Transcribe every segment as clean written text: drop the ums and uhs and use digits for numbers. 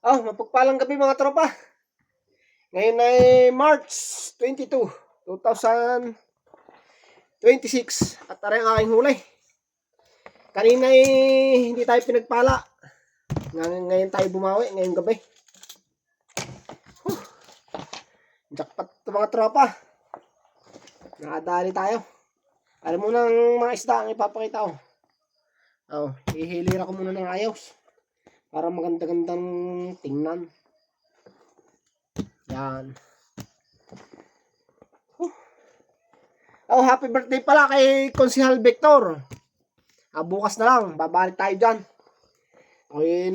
Mapagpalang gabi mga tropa. Ngayon ay March 22, 2026 at aray ang aking huli. Kanina ay hindi tayo pinagpala. Ngayon tayo bumawi, ngayong gabi. Jackpot ito mga tropa. Nakadali tayo. Alam mo ng mga isda ang ipapakita ko. Ihilira ko muna ng ayos. Para maganda-gandang tingnan. Yan. Happy birthday pala kay Konsehal Victor. Bukas na lang, babalik tayo dyan.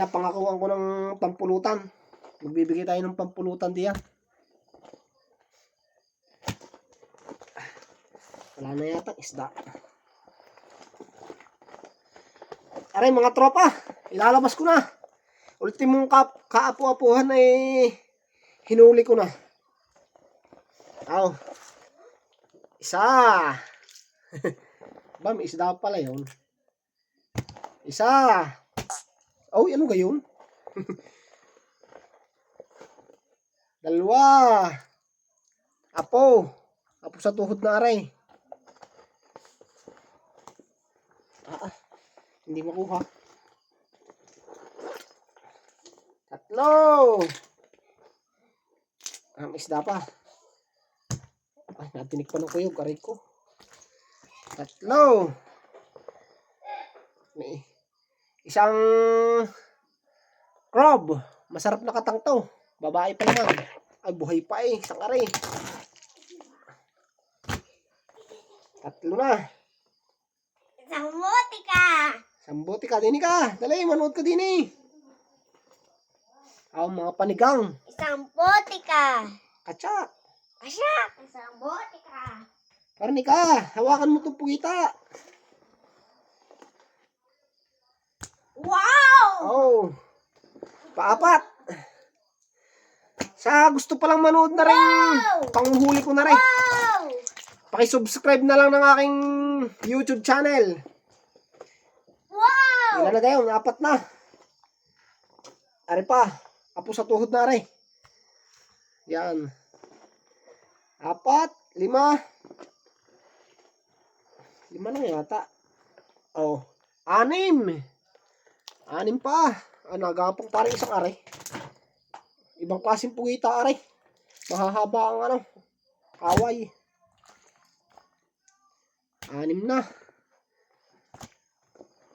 Napangakuan ko ng pampulutan. Magbibigay tayo ng pampulutan diyan. Wala na yata isda. Aray mga tropa, ilalabas ko na. Ultimong kaapu-apuhan ay hinuli ko na. Isa. Ba, may isda pala yun. Isa. Ano gayon? Dalawa. Apo sa tuhod na aray. Hindi makuha. Tatlo. Isda pa. Natinik pa ng kuyog. Aray ko. Tatlo. May isang crab. Masarap na katang to. Babae pa naman. Buhay pa isang aray. Tatlo na. Sambuti ka. Dini ka. Dali, manood ka dini. Mga panigang. Isang bote ka. Katsak. Isang bote ka. Karni ka. Hawakan mo itong pugita. Wow! Paapat. Sa gusto palang manood na rin. Panghuli ko na rin. Wow! Pakisubscribe na lang ng aking YouTube channel. Wow! Ilan na gayon? 4 na. Ari pa. Apo sa tuhod na ari. Yan. 4, 5. 5 lang yata. 6. 6 pa. Nagapang parang isang ari. Ibang klaseng pugita ari. Mahahaba ang kaway. 6 na.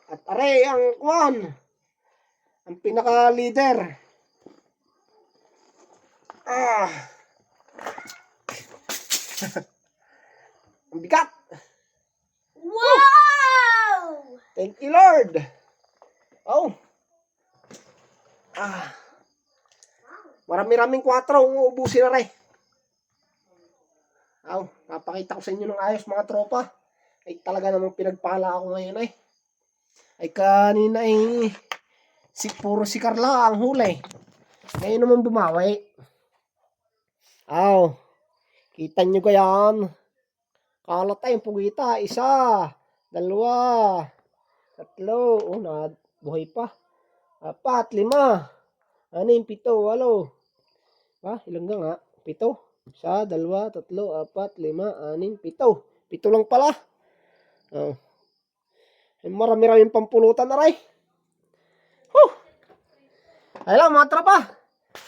At aray ang kuwan. Ang pinaka-leader. Ang bigat. Wow! Thank you, Lord. Marami-raming 4. Uubusin na rin. Napakita ko sa inyo ng ayos mga tropa. Ay talaga namang pinagpala ako ngayon ay kanina puro si Carla ang huli. Ngayon naman bumawi. Kita nyo ka yan. Kalat tayong pugita. 1, 2, 3. Buhay pa. 4, 5, 6, 7, 8. Ilang nga? 7. 1, 2, 3, 4, 5, 6, 7. 7 lang pala. Marami-raming pampulutan na rin. Ay lang mga tropa.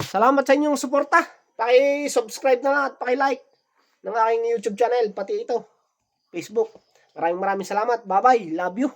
Salamat sa inyong suporta. Paki-subscribe na lang at paki-like ng aking YouTube channel. Pati ito, Facebook. Maraming salamat. Bye-bye. Love you.